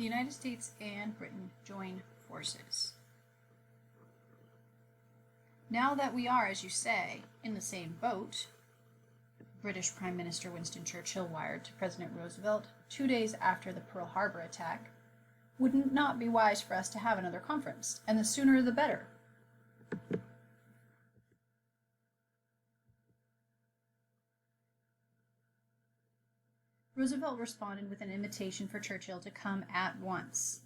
The United States and Britain join forces. Now that we are, as you say, in the same boat, British Prime Minister Winston Churchill wired to President Roosevelt 2 days after the Pearl Harbor attack, would it not be wise for us to have another conference, and the sooner the better? Roosevelt responded with an invitation for Churchill to come at once.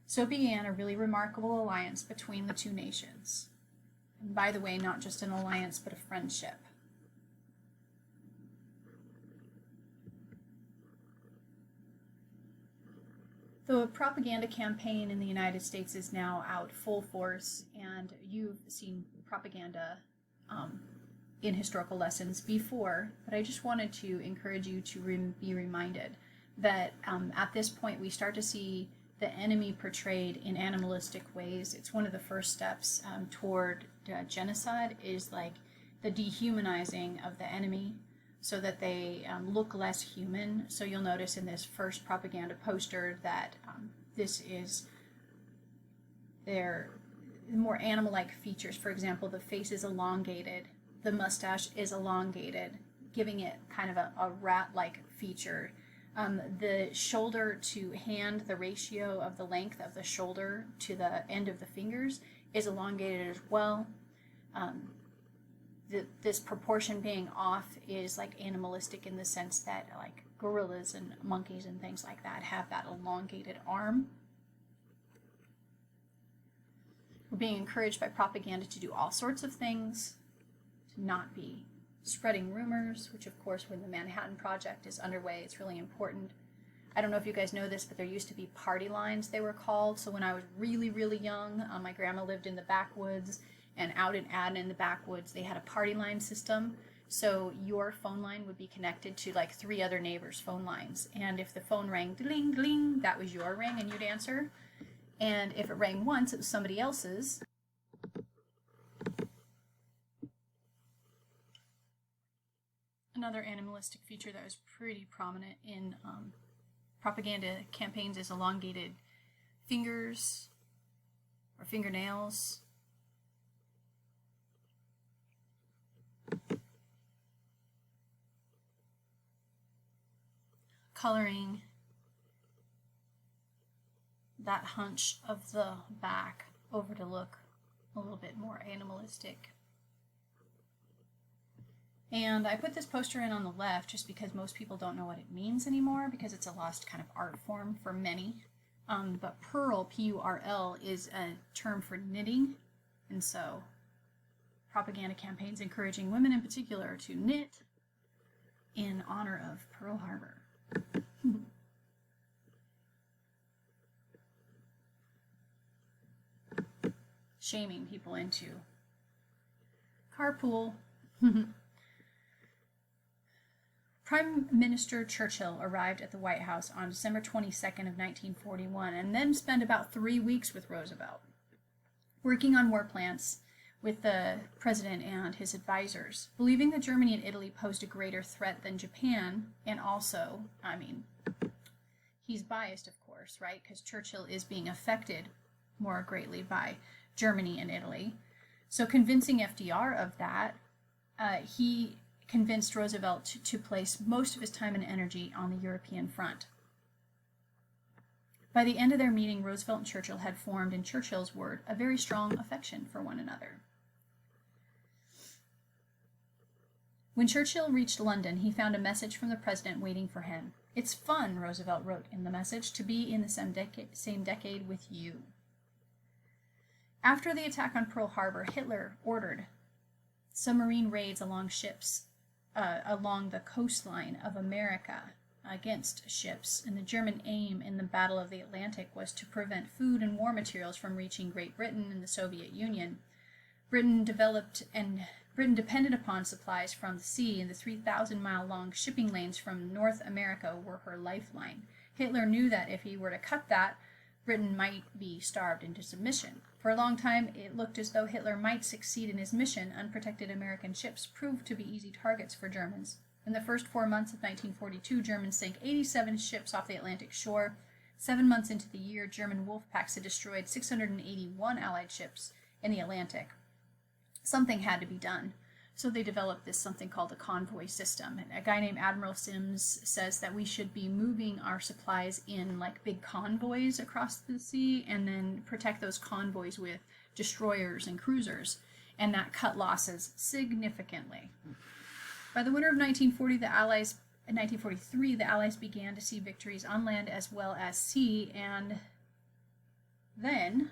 So began a really remarkable alliance between the two nations. And by the way, not just an alliance, but a friendship. The propaganda campaign in the United States is now out full force, and you've seen propaganda in historical lessons before, but I just wanted to encourage you to be reminded that at this point we start to see the enemy portrayed in animalistic ways. It's one of the first steps toward genocide, is like the dehumanizing of the enemy so that they look less human. So you'll notice in this first propaganda poster that this is their more animal-like features. For example, the face is elongated, the mustache is elongated, giving it kind of a rat-like feature. The shoulder to hand, the ratio of the length of the shoulder to the end of the fingers is elongated as well. This proportion being off is like animalistic in the sense that like gorillas and monkeys and things like that have that elongated arm. We're being encouraged by propaganda to do all sorts of things, to not be spreading rumors, which of course when the Manhattan Project is underway, it's really important. I don't know if you guys know this, but there used to be party lines, they were called. So when I was really, really young, my grandma lived in the backwoods, and out in Adden in the backwoods, they had a party line system. So your phone line would be connected to like 3 other neighbors' phone lines. And if the phone rang, ding, ding, that was your ring and you'd answer. And if it rang once, it was somebody else's. Another animalistic feature that was pretty prominent in propaganda campaigns is elongated fingers or fingernails. Coloring that hunch of the back over to look a little bit more animalistic. And I put this poster in on the left just because most people don't know what it means anymore, because it's a lost kind of art form for many. But purl, P-U-R-L, is a term for knitting, and so propaganda campaigns encouraging women in particular to knit in honor of Pearl Harbor. Shaming people into carpool. Prime Minister Churchill arrived at the White House on December 22nd of 1941 and then spent about 3 weeks with Roosevelt, working on war plans with the president and his advisors, believing that Germany and Italy posed a greater threat than Japan. And also, he's biased, of course, right? Because Churchill is being affected more greatly by Germany and Italy. So convincing FDR of that, he convinced Roosevelt to place most of his time and energy on the European front. By the end of their meeting, Roosevelt and Churchill had formed, in Churchill's word, a very strong affection for one another. When Churchill reached London, he found a message from the president waiting for him. "It's fun," Roosevelt wrote in the message, "to be in the same decade with you." After the attack on Pearl Harbor, Hitler ordered submarine raids along the coastline of America against ships, and the German aim in the Battle of the Atlantic was to prevent food and war materials from reaching Great Britain and the Soviet Union. Britain depended upon supplies from the sea, and the 3,000-mile-long shipping lanes from North America were her lifeline. Hitler knew that if he were to cut that, Britain might be starved into submission. For a long time, it looked as though Hitler might succeed in his mission. Unprotected American ships proved to be easy targets for Germans. In the first 4 months of 1942, Germans sank 87 ships off the Atlantic shore, 7 months into the year, German wolf packs had destroyed 681 Allied ships in the Atlantic. Something had to be done. So they developed this something called a convoy system. And a guy named Admiral Sims says that we should be moving our supplies in like big convoys across the sea and then protect those convoys with destroyers and cruisers. And that cut losses significantly. By the winter of 1943, the Allies began to see victories on land as well as sea, and then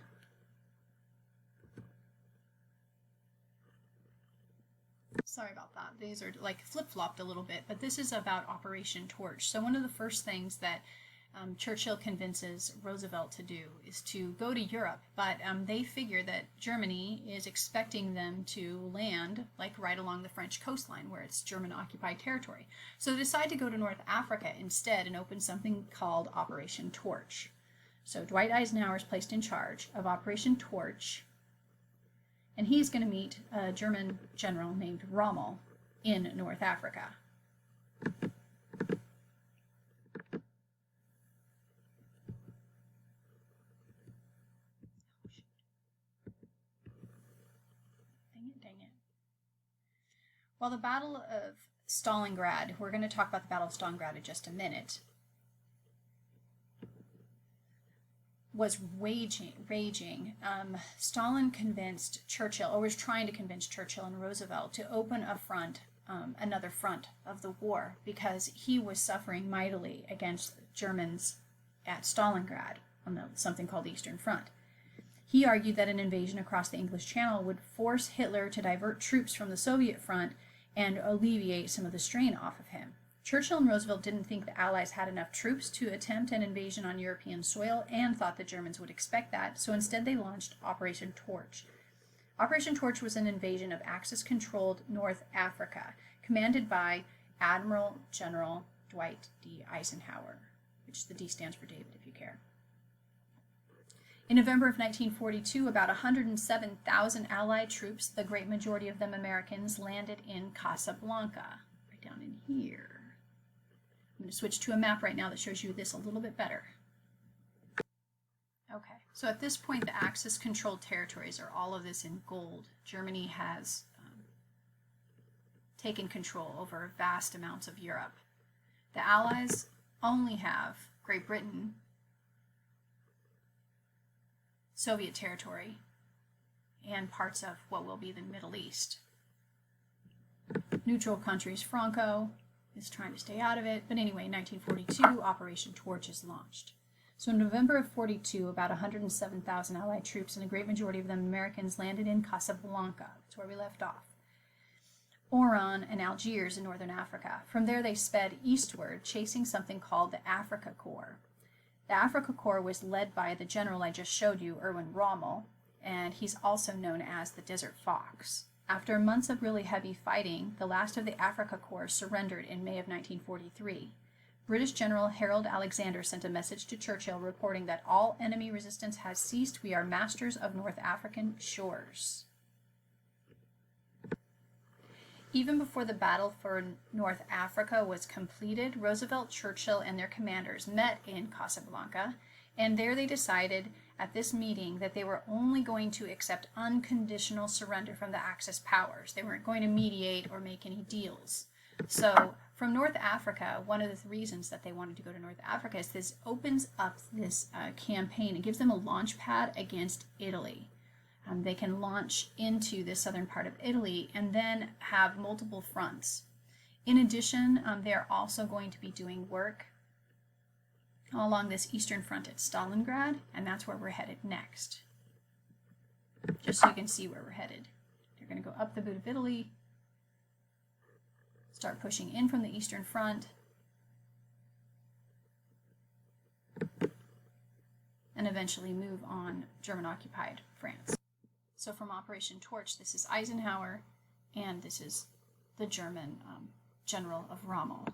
sorry about that. These are like flip-flopped a little bit, but this is about Operation Torch. So one of the first things that Churchill convinces Roosevelt to do is to go to Europe, but they figure that Germany is expecting them to land like right along the French coastline where it's German-occupied territory. So they decide to go to North Africa instead and open something called Operation Torch. So Dwight Eisenhower is placed in charge of Operation Torch, and he's going to meet a German general named Rommel in North Africa. Dang it. Well, the Battle of Stalingrad, we're going to talk about the Battle of Stalingrad in just a minute, was raging. Stalin convinced Churchill, or was trying to convince Churchill and Roosevelt to open a front, another front of the war, because he was suffering mightily against Germans at Stalingrad on something called the Eastern Front. He argued that an invasion across the English Channel would force Hitler to divert troops from the Soviet front and alleviate some of the strain off of him. Churchill and Roosevelt didn't think the Allies had enough troops to attempt an invasion on European soil and thought the Germans would expect that, so instead they launched Operation Torch. Operation Torch was an invasion of Axis-controlled North Africa, commanded by Admiral General Dwight D. Eisenhower, which the D stands for David, if you care. In November of 1942, about 107,000 Allied troops, the great majority of them Americans, landed in Casablanca, right down in here. I'm going to switch to a map right now that shows you this a little bit better. Okay, so at this point, the Axis-controlled territories are all of this in gold. Germany has taken control over vast amounts of Europe. The Allies only have Great Britain, Soviet territory, and parts of what will be the Middle East. Neutral countries, Franco is trying to stay out of it, but anyway, in 1942, Operation Torch is launched. So in November of 42, about 107,000 Allied troops, and a great majority of them Americans, landed in Casablanca. That's where we left off. Oran and Algiers in northern Africa. From there, they sped eastward, chasing something called the Africa Corps. The Africa Corps was led by the general I just showed you, Erwin Rommel, and he's also known as the Desert Fox. After months of really heavy fighting, the last of the Africa Corps surrendered in May of 1943. British General Harold Alexander sent a message to Churchill reporting that all enemy resistance has ceased. We are masters of North African shores. Even before the battle for North Africa was completed, Roosevelt, Churchill, and their commanders met in Casablanca, and there they decided at this meeting that they were only going to accept unconditional surrender from the Axis powers. They weren't going to mediate or make any deals. So from North Africa, one of the reasons that they wanted to go to North Africa is this opens up this campaign. It gives them a launch pad against Italy. They can launch into the southern part of Italy and then have multiple fronts. In addition, they're also going to be doing work along this eastern front at Stalingrad, and that's where we're headed next. Just so you can see where we're headed. They're going to go up the boot of Italy, start pushing in from the eastern front, and eventually move on German-occupied France. So from Operation Torch, this is Eisenhower, and this is the German general of Rommel,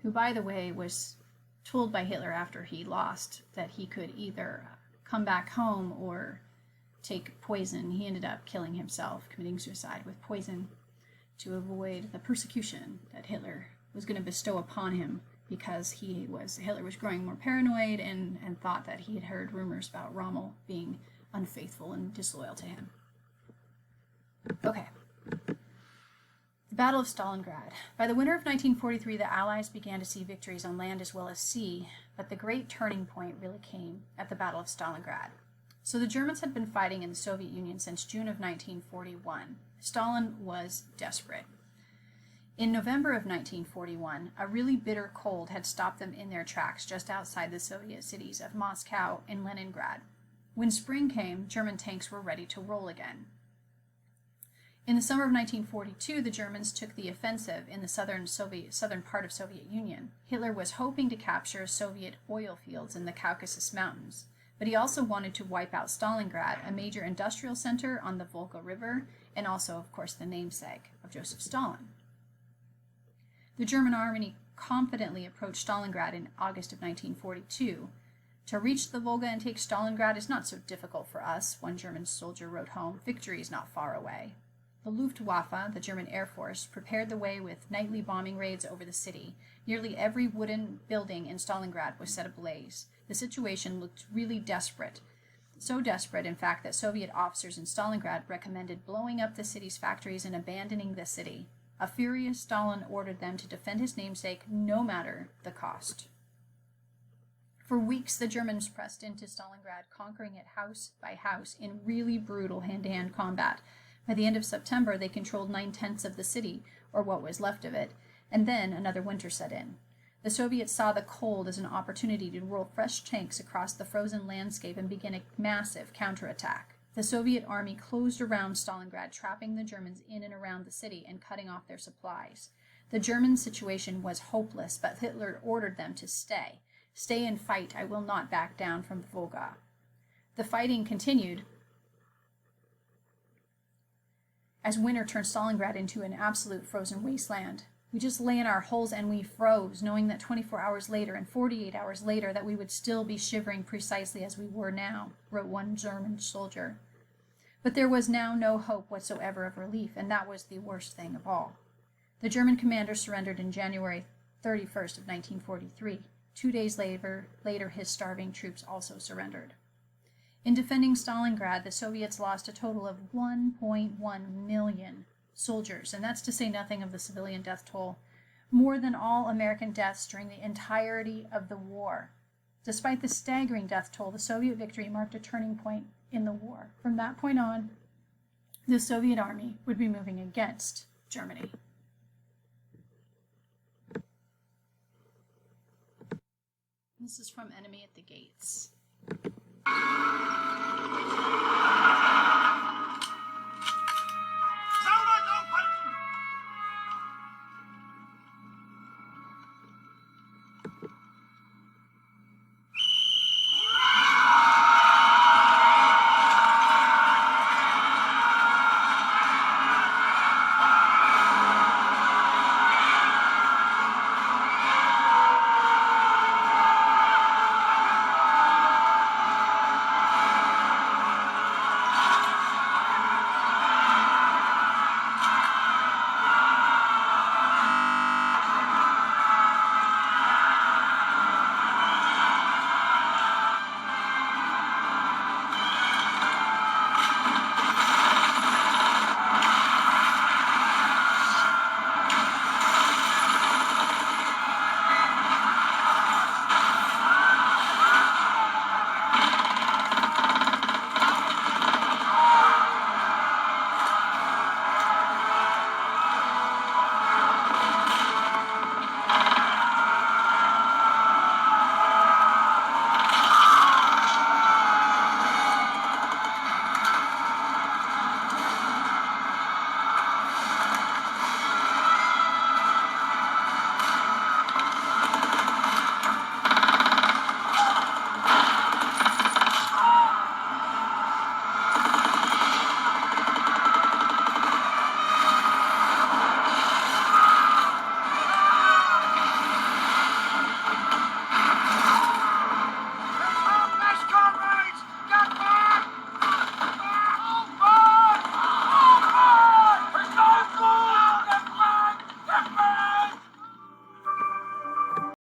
who, by the way, was told by Hitler after he lost that he could either come back home or take poison. He ended up killing himself, committing suicide with poison to avoid the persecution that Hitler was going to bestow upon him because Hitler was growing more paranoid and thought that he had heard rumors about Rommel being unfaithful and disloyal to him. Okay. The Battle of Stalingrad. By the winter of 1943, the Allies began to see victories on land as well as sea, but the great turning point really came at the Battle of Stalingrad. So the Germans had been fighting in the Soviet Union since June of 1941. Stalin was desperate. In November of 1941, a really bitter cold had stopped them in their tracks just outside the Soviet cities of Moscow and Leningrad. When spring came, German tanks were ready to roll again. In the summer of 1942, the Germans took the offensive in the southern part of Soviet Union. Hitler was hoping to capture Soviet oil fields in the Caucasus Mountains, but he also wanted to wipe out Stalingrad, a major industrial center on the Volga River, and also, of course, the namesake of Joseph Stalin. The German army confidently approached Stalingrad in August of 1942. To reach the Volga and take Stalingrad is not so difficult for us, one German soldier wrote home. Victory is not far away. The Luftwaffe, the German Air Force, prepared the way with nightly bombing raids over the city. Nearly every wooden building in Stalingrad was set ablaze. The situation looked really desperate. So desperate, in fact, that Soviet officers in Stalingrad recommended blowing up the city's factories and abandoning the city. A furious Stalin ordered them to defend his namesake no matter the cost. For weeks, the Germans pressed into Stalingrad, conquering it house by house in really brutal hand-to-hand combat. By the end of September, they controlled 9/10 of the city, or what was left of it, and then another winter set in. The Soviets saw the cold as an opportunity to roll fresh tanks across the frozen landscape and begin a massive counterattack. The Soviet army closed around Stalingrad, trapping the Germans in and around the city and cutting off their supplies. The German situation was hopeless, but Hitler ordered them to stay. Stay and fight. I will not back down from the Volga. The fighting continued as winter turned Stalingrad into an absolute frozen wasteland. We just lay in our holes and we froze, knowing that 24 hours later and 48 hours later that we would still be shivering precisely as we were now, wrote one German soldier. But there was now no hope whatsoever of relief, and that was the worst thing of all. The German commander surrendered on January 31st of 1943. 2 days later, his starving troops also surrendered. In defending Stalingrad, the Soviets lost a total of 1.1 million soldiers, and that's to say nothing of the civilian death toll, more than all American deaths during the entirety of the war. Despite the staggering death toll, the Soviet victory marked a turning point in the war. From that point on, the Soviet army would be moving against Germany. This is from Enemy at the Gates.